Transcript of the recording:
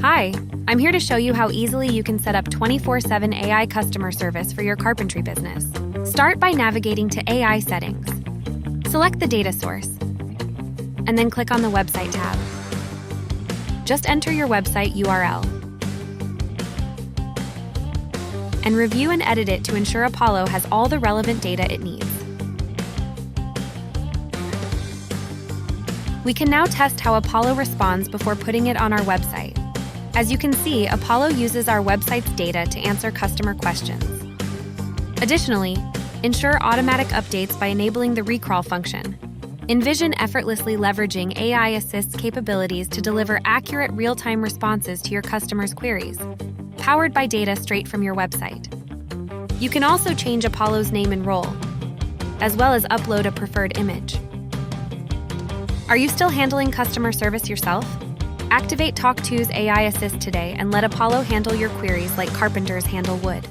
Hi, I'm here to show you how easily you can set up 24/7 AI customer service for your carpentry business. Start by navigating to AI settings. Select the data source, and then click on the website tab. Just enter your website URL and review and edit it to ensure Apollo has all the relevant data it needs. We can now test how Apollo responds before putting it on our website. As you can see, Apollo uses our website's data to answer customer questions. Additionally, ensure automatic updates by enabling the recrawl function. Envision effortlessly leveraging toAIAssist's capabilities to deliver accurate real-time responses to your customers' queries, powered by data straight from your website. You can also change Apollo's name and role, as well as upload a preferred image. Are you still handling customer service yourself? Activate tawk.to's AI Assist today and let Apollo handle your queries like carpenters handle wood.